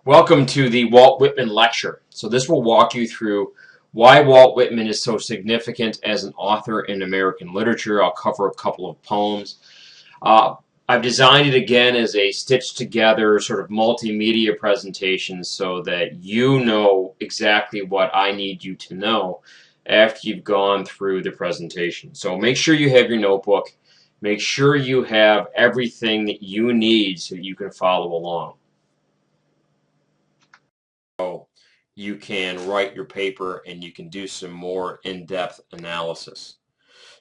Welcome to the Walt Whitman lecture. So this will walk you through why Walt Whitman is so significant as an author in American literature. I'll cover a couple of poems. Uh, I've designed it again as a stitched together sort of multimedia presentation so that you know exactly what I need you to know after you've gone through the presentation. So make sure you have your notebook. Make sure you have everything that you need so that you can follow along. You can write your paper and you can do some more in-depth analysis.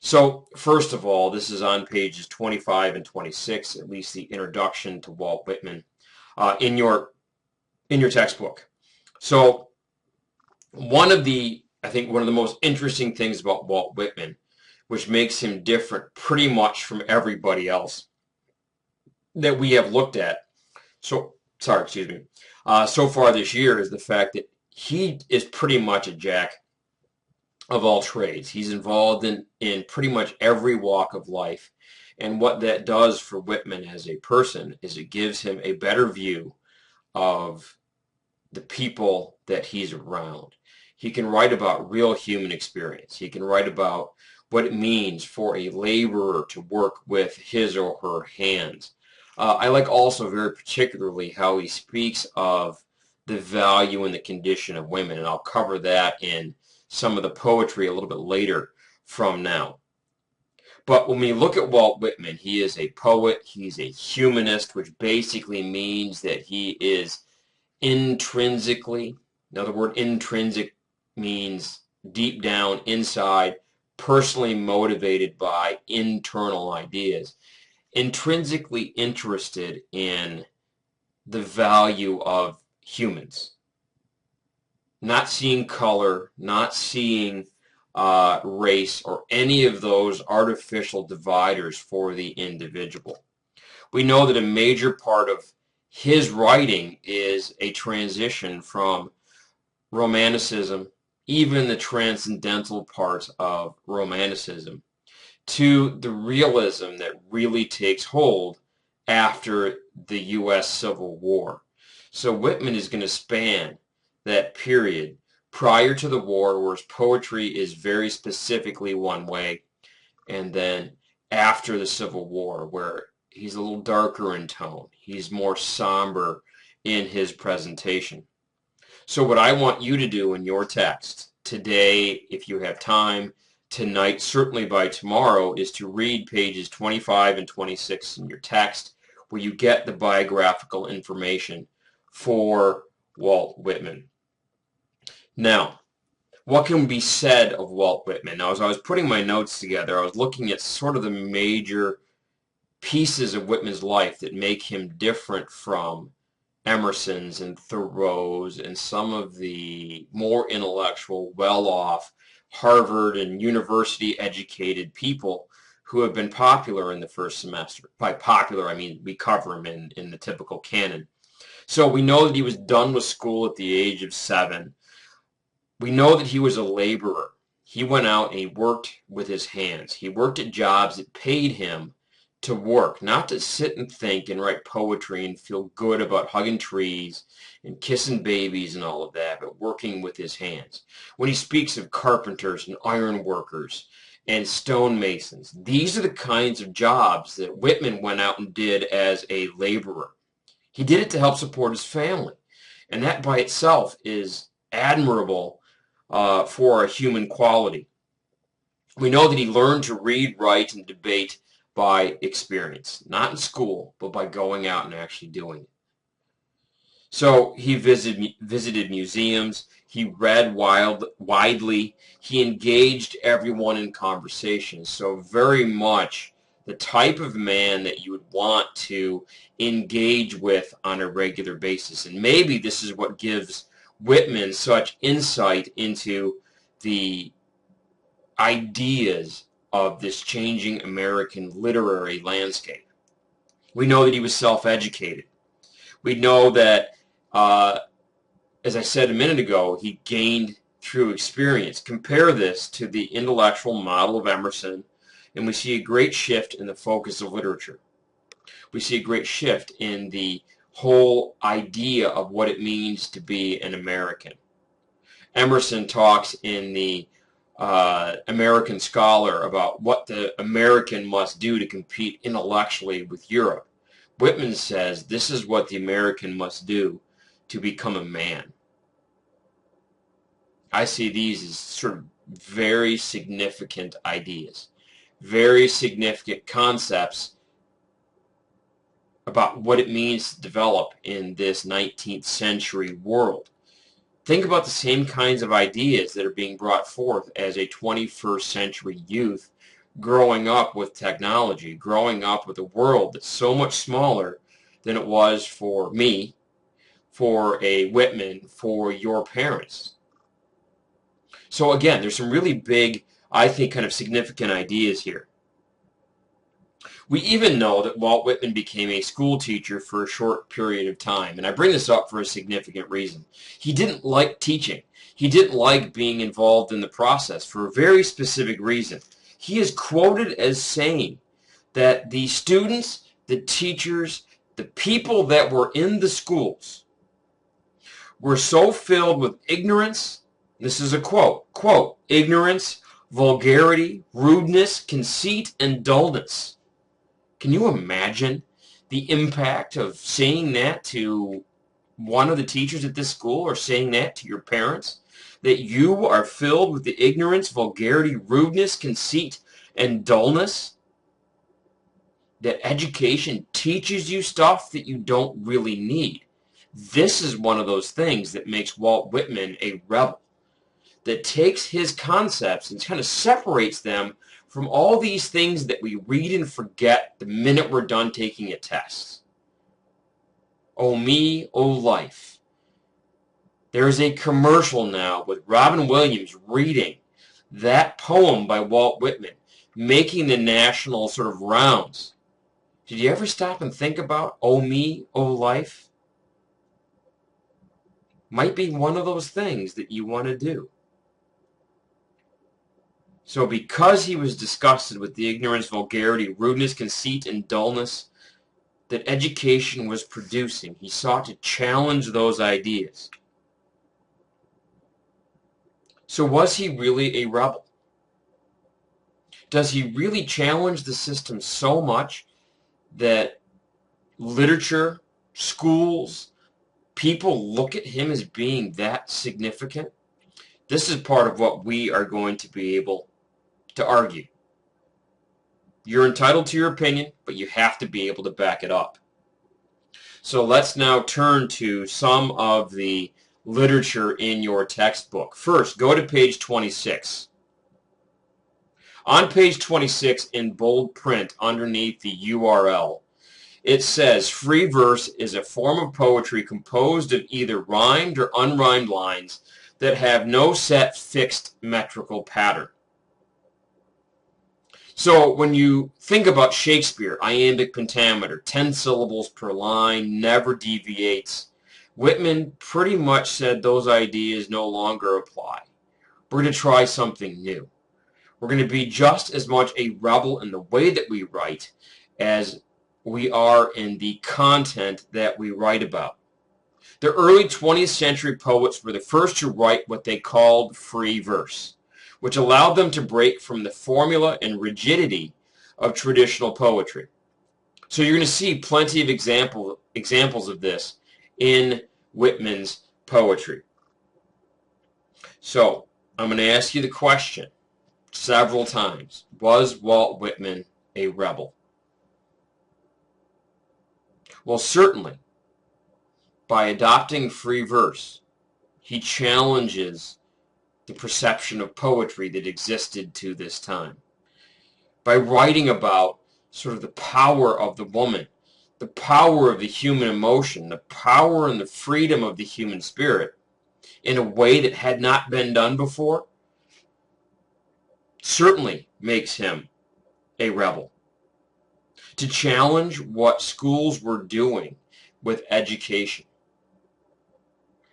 So first of all, this is on pages 25 and 26, at least the introduction to Walt Whitman in your textbook. So I think one of the most interesting things about Walt Whitman, which makes him different pretty much from everybody else that we have looked at, so far this year, is the fact that he is pretty much a jack of all trades. He's involved in pretty much every walk of life. And what that does for Whitman as a person is it gives him a better view of the people that he's around. He can write about real human experience. He can write about what it means for a laborer to work with his or her hands. I like also very particularly how he speaks of the value and the condition of women, and I'll cover that in some of the poetry a little bit later from now. But when we look at Walt Whitman, he is a poet, he's a humanist, which basically means that he is intrinsically, now the word intrinsic means deep down inside, personally motivated by internal ideas, intrinsically interested in the value of humans. Not seeing color, not seeing race, or any of those artificial dividers for the individual. We know that a major part of his writing is a transition from Romanticism, even the transcendental parts of Romanticism, to the realism that really takes hold after the U.S. Civil War. So Whitman is going to span that period prior to the war, where his poetry is very specifically one way, and then after the Civil War, where he's a little darker in tone. He's more somber in his presentation. So what I want you to do in your text today, if you have time, tonight, certainly by tomorrow, is to read pages 25 and 26 in your text, where you get the biographical information for Walt Whitman. Now, what can be said of Walt Whitman? Now, as I was putting my notes together, I was looking at sort of the major pieces of Whitman's life that make him different from Emerson's and Thoreau's and some of the more intellectual, well-off, Harvard and university-educated people who have been popular in the first semester. By popular, I mean we cover him in the typical canon. So we know that he was done with school at the age of 7. We know that he was a laborer. He went out and he worked with his hands. He worked at jobs that paid him to work, not to sit and think and write poetry and feel good about hugging trees and kissing babies and all of that, but working with his hands. When he speaks of carpenters and iron workers and stonemasons, these are the kinds of jobs that Whitman went out and did as a laborer. He did it to help support his family, and that by itself is admirable for a human quality. We know that he learned to read, write, and debate by experience, not in school, but by going out and actually doing it. So he visited museums, he read widely, he engaged everyone in conversation. So very much the type of man that you would want to engage with on a regular basis. And maybe this is what gives Whitman such insight into the ideas of this changing American literary landscape. We know that he was self-educated. We know that, as I said a minute ago, he gained through experience. Compare this to the intellectual model of Emerson, and we see a great shift in the focus of literature. We see a great shift in the whole idea of what it means to be an American. Emerson talks in the American Scholar about what the American must do to compete intellectually with Europe. Whitman says this is what the American must do to become a man. I see these as sort of very significant ideas, very significant concepts about what it means to develop in this 19th century world. Think about the same kinds of ideas that are being brought forth as a 21st century youth growing up with technology, growing up with a world that's so much smaller than it was for me, for a Whitman, for your parents. So again, there's some really big, I think, kind of significant ideas here. We even know that Walt Whitman became a school teacher for a short period of time, and I bring this up for a significant reason. He didn't like teaching. He didn't like being involved in the process for a very specific reason. He is quoted as saying that the students, the teachers, the people that were in the schools were so filled with ignorance, this is a quote, ignorance, vulgarity, rudeness, conceit, and dullness. Can you imagine the impact of saying that to one of the teachers at this school, or saying that to your parents? That you are filled with the ignorance, vulgarity, rudeness, conceit, and dullness? That education teaches you stuff that you don't really need. This is one of those things that makes Walt Whitman a rebel. That takes his concepts and kind of separates them from all these things that we read and forget the minute we're done taking a test. Oh me, oh life. There's a commercial now with Robin Williams reading that poem by Walt Whitman, making the national sort of rounds. Did you ever stop and think about oh me, oh life? Might be one of those things that you want to do. So because he was disgusted with the ignorance, vulgarity, rudeness, conceit, and dullness that education was producing, he sought to challenge those ideas. So was he really a rebel? Does he really challenge the system so much that literature, schools, people look at him as being that significant? This is part of what we are going to be able to argue. You're entitled to your opinion, but you have to be able to back it up. So let's now turn to some of the literature in your textbook. First, go to page 26. On page 26, in bold print underneath the URL, it says, free verse is a form of poetry composed of either rhymed or unrhymed lines that have no set fixed metrical pattern. So when you think about Shakespeare, iambic pentameter, 10 syllables per line, never deviates, Whitman pretty much said those ideas no longer apply. We're going to try something new. We're going to be just as much a rebel in the way that we write as we are in the content that we write about. The early 20th century poets were the first to write what they called free verse, which allowed them to break from the formula and rigidity of traditional poetry. So you're going to see plenty of examples of this in Whitman's poetry. So I'm going to ask you the question several times. Was Walt Whitman a rebel? Well, certainly. By adopting free verse, he challenges the perception of poetry that existed to this time. By writing about sort of the power of the woman, the power of the human emotion, the power and the freedom of the human spirit in a way that had not been done before, certainly makes him a rebel. To challenge what schools were doing with education,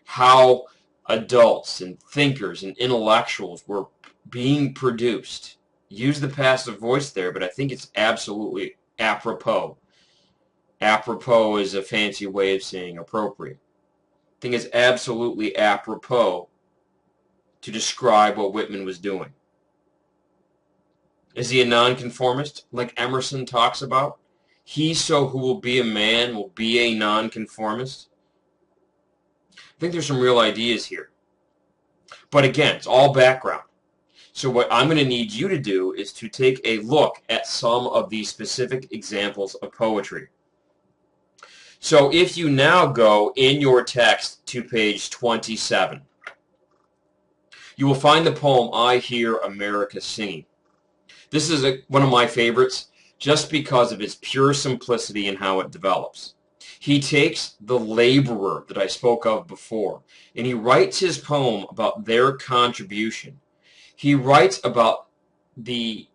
how adults and thinkers and intellectuals were being produced. Use the passive voice there, but I think it's absolutely apropos. Apropos is a fancy way of saying appropriate. I think it's absolutely apropos to describe what Whitman was doing. Is he a nonconformist, like Emerson talks about? He so who will be a man will be a nonconformist? I think there's some real ideas here. But again, it's all background. So what I'm going to need you to do is to take a look at some of these specific examples of poetry. So if you now go in your text to page 27, you will find the poem, I Hear America Singing. This is one of my favorites just because of its pure simplicity and how it develops. He takes the laborer that I spoke of before, and he writes his poem about their contribution. He writes about the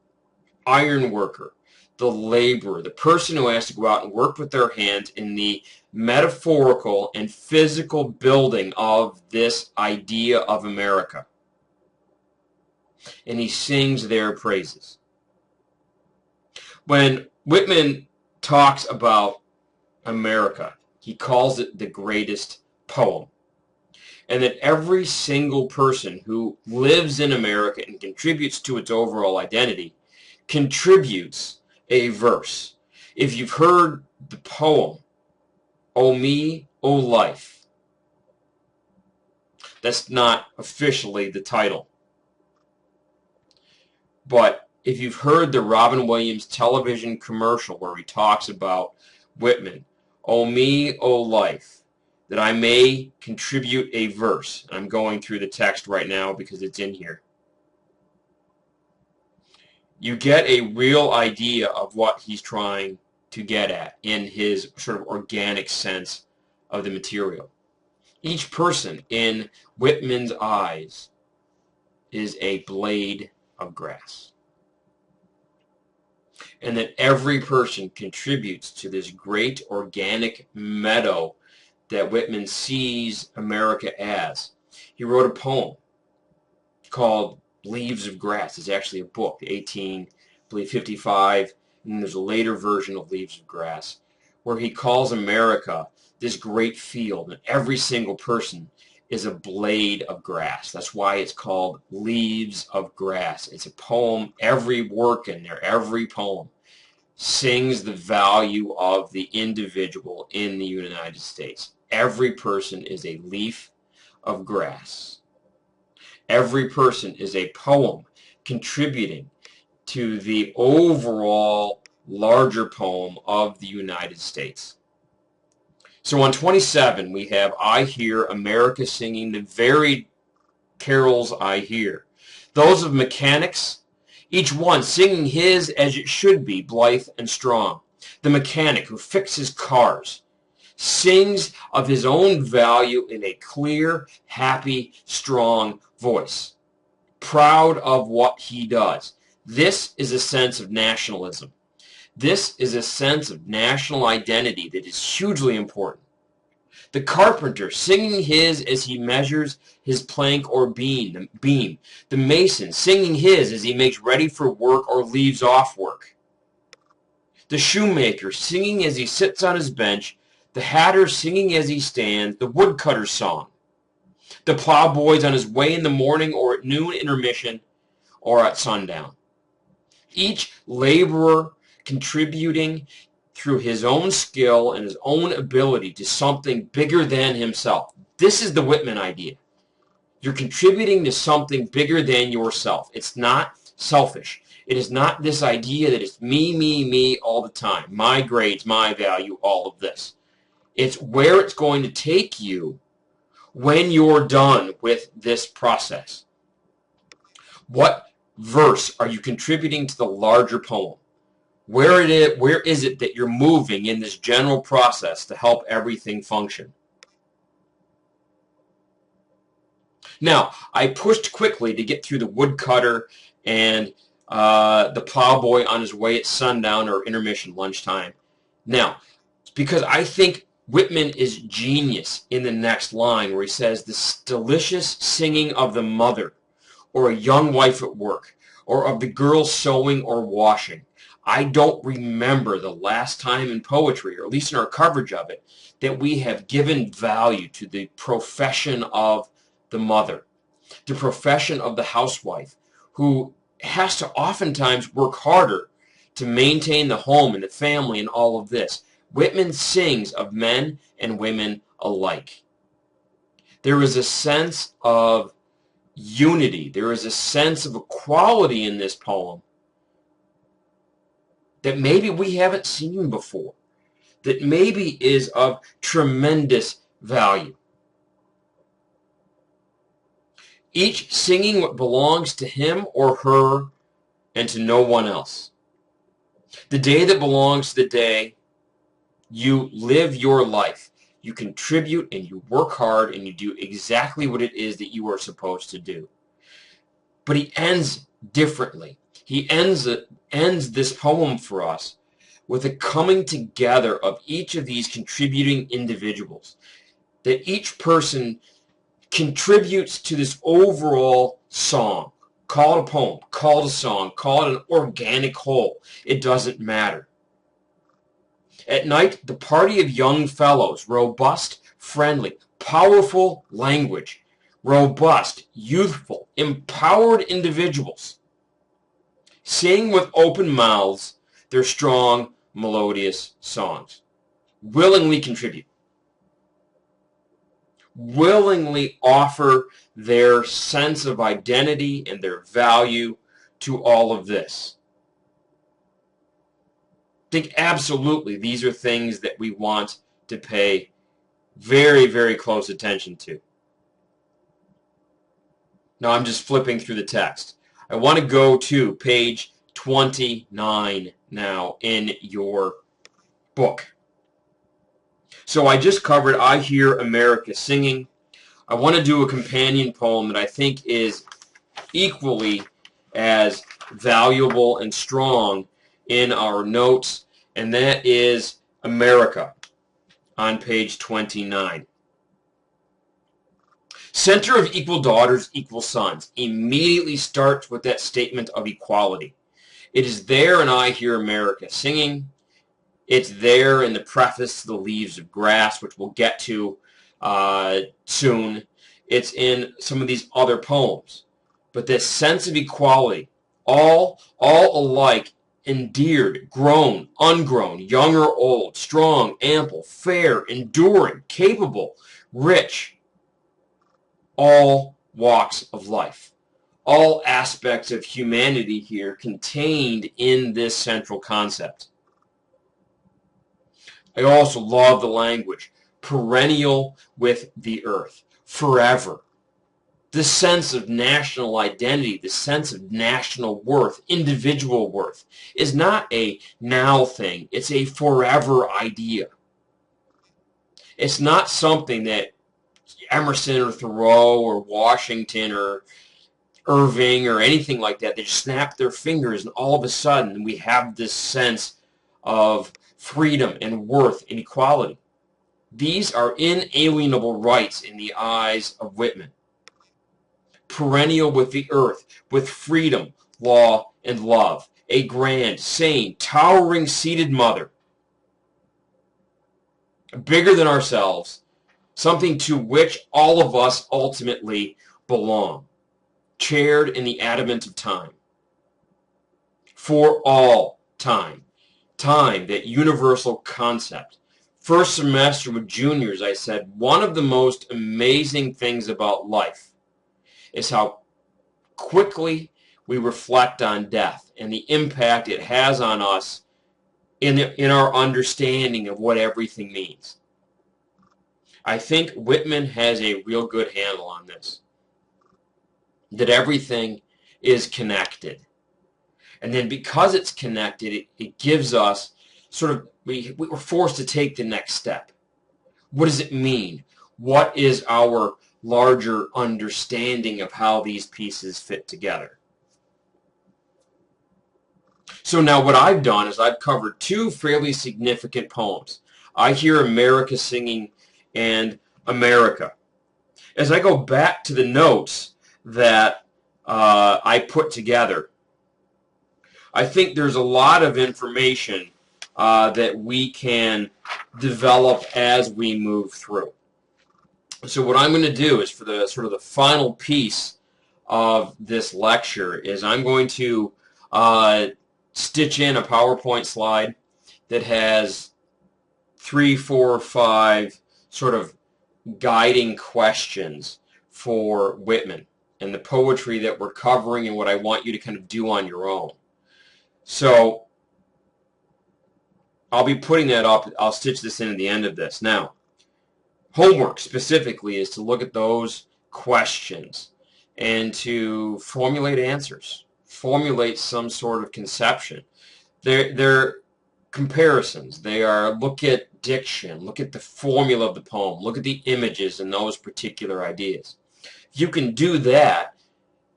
iron worker, the laborer, the person who has to go out and work with their hands in the metaphorical and physical building of this idea of America. And he sings their praises. When Whitman talks about America, he calls it the greatest poem. And that every single person who lives in America and contributes to its overall identity contributes a verse. If you've heard the poem, O Me, O Life, that's not officially the title. But if you've heard the Robin Williams television commercial where he talks about Whitman, O me, O life, that I may contribute a verse. I'm going through the text right now because it's in here. You get a real idea of what he's trying to get at in his sort of organic sense of the material. Each person in Whitman's eyes is a blade of grass. And that every person contributes to this great organic meadow that Whitman sees America as. He wrote a poem called Leaves of Grass. It's actually a book, 1855, and there's a later version of Leaves of Grass, where he calls America this great field, and every single person is a blade of grass. That's why it's called Leaves of Grass. It's a poem. Every work in there, every poem, sings the value of the individual in the United States. Every person is a leaf of grass. Every person is a poem contributing to the overall larger poem of the United States. So on 27, we have I Hear America Singing, the varied carols I hear. Those of mechanics, each one singing his as it should be, blithe and strong. The mechanic who fixes cars sings of his own value in a clear, happy, strong voice, proud of what he does. This is a sense of nationalism. This is a sense of national identity that is hugely important. The carpenter singing his as he measures his plank or beam. The mason singing his as he makes ready for work or leaves off work. The shoemaker singing as he sits on his bench. The hatter singing as he stands. The woodcutter's song. The plowboy's on his way in the morning or at noon intermission or at sundown. Each laborer contributing through his own skill and his own ability to something bigger than himself. This is the Whitman idea. You're contributing to something bigger than yourself. It's not selfish. It is not this idea that it's me, me, me all the time. My grades, my value, all of this. It's where it's going to take you when you're done with this process. What verse are you contributing to the larger poem? Where is it that you're moving in this general process to help everything function? Now, I pushed quickly to get through the woodcutter and the plowboy on his way at sundown or intermission, lunchtime. Now, because I think Whitman is genius in the next line where he says, the delicious singing of the mother or a young wife at work or of the girl sewing or washing. I don't remember the last time in poetry, or at least in our coverage of it, that we have given value to the profession of the mother, the profession of the housewife, who has to oftentimes work harder to maintain the home and the family and all of this. Whitman sings of men and women alike. There is a sense of unity. There is a sense of equality in this poem that maybe we haven't seen before, that maybe is of tremendous value. Each singing what belongs to him or her and to no one else. The day that belongs to the day you live your life. You contribute and you work hard and you do exactly what it is that you are supposed to do. But he ends differently. He ends this poem for us with a coming together of each of these contributing individuals. That each person contributes to this overall song. Call it a poem, call it a song, call it an organic whole. It doesn't matter. At night, the party of young fellows, robust, friendly, powerful language, robust, youthful, empowered individuals, sing with open mouths their strong, melodious songs, willingly contribute, willingly offer their sense of identity and their value to all of this. I think absolutely these are things that we want to pay very, very close attention to. Now I'm just flipping through the text. I want to go to page 29 now in your book. So I just covered I Hear America Singing. I want to do a companion poem that I think is equally as valuable and strong in our notes, and that is America on page 29. Center of equal daughters, equal sons immediately starts with that statement of equality. It is there in I Hear America Singing. It's there in the preface to The Leaves of Grass, which we'll get to soon. It's in some of these other poems. But this sense of equality, all alike, endeared, grown, ungrown, young or old, strong, ample, fair, enduring, capable, rich, all walks of life, all aspects of humanity here contained in this central concept. I also love the language, perennial with the earth, forever. The sense of national identity, the sense of national worth, individual worth, is not a now thing. It's a forever idea. It's not something that Emerson or Thoreau or Washington or Irving or anything like that, they just snap their fingers and all of a sudden we have this sense of freedom and worth and equality. These are inalienable rights in the eyes of Whitman. Perennial with the earth, with freedom, law, and love. A grand, sane, towering, seated mother. Bigger than ourselves. Something to which all of us ultimately belong. Chaired in the adamant of time. For all time. Time, that universal concept. First semester with juniors, I said, one of the most amazing things about life is how quickly we reflect on death and the impact it has on us in our understanding of what everything means. I think Whitman has a real good handle on this. That everything is connected. And then because it's connected, it gives us sort of, we were forced to take the next step. What does it mean? What is our larger understanding of how these pieces fit together? So now what I've done is I've covered two fairly significant poems. I Hear America Singing and America. As I go back to the notes that I put together, I think there's a lot of information that we can develop as we move through. So what I'm going to do is, for the sort of the final piece of this lecture, is I'm going to stitch in a PowerPoint slide that has 3, 4, 5 sort of guiding questions for Whitman and the poetry that we're covering and what I want you to kind of do on your own. So I'll be putting that up. I'll stitch this in at the end of this. Now, homework specifically is to look at those questions and to formulate answers, formulate some sort of conception. They're comparisons. They are, look at diction, look at the formula of the poem, look at the images and those particular ideas. If you can do that,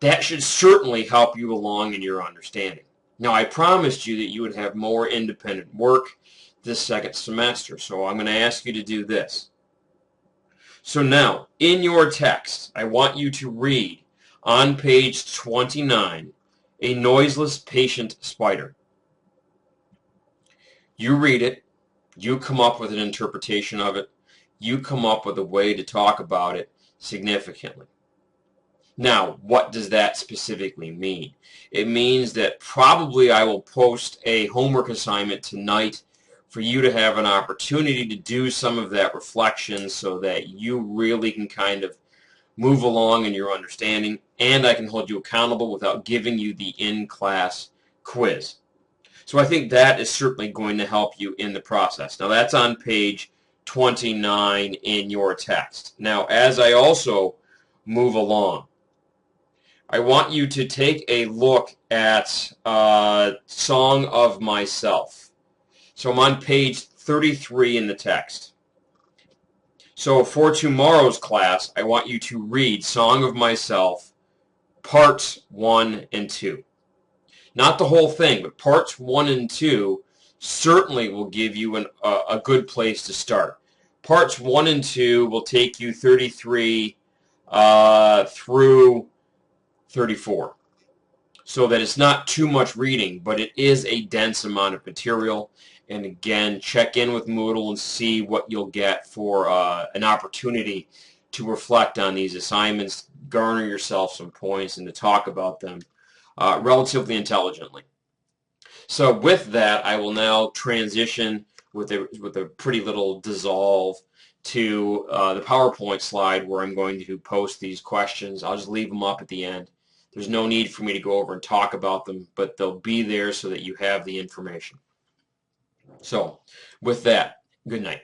that should certainly help you along in your understanding. Now, I promised you that you would have more independent work this second semester, so I'm going to ask you to do this. So now, in your text, I want you to read on page 29, A Noiseless Patient Spider. You read it, you come up with an interpretation of it, you come up with a way to talk about it significantly. Now, what does that specifically mean? It means that probably I will post a homework assignment tonight for you to have an opportunity to do some of that reflection so that you really can kind of move along in your understanding, and I can hold you accountable without giving you the in-class quiz. So I think that is certainly going to help you in the process. Now, that's on page 29 in your text. Now, as I also move along, I want you to take a look at Song of Myself. So I'm on page 33 in the text. So for tomorrow's class, I want you to read Song of Myself, parts 1 and 2. Not the whole thing, but parts 1 and 2 certainly will give you a good place to start. Parts 1 and 2 will take you 33 through 34. So that it's not too much reading, but it is a dense amount of material. And again, check in with Moodle and see what you'll get for an opportunity to reflect on these assignments, garner yourself some points, and to talk about them relatively intelligently. So with that, I will now transition with a pretty little dissolve to the PowerPoint slide where I'm going to post these questions. I'll just leave them up at the end. There's no need for me to go over and talk about them, but they'll be there so that you have the information. So with that, good night.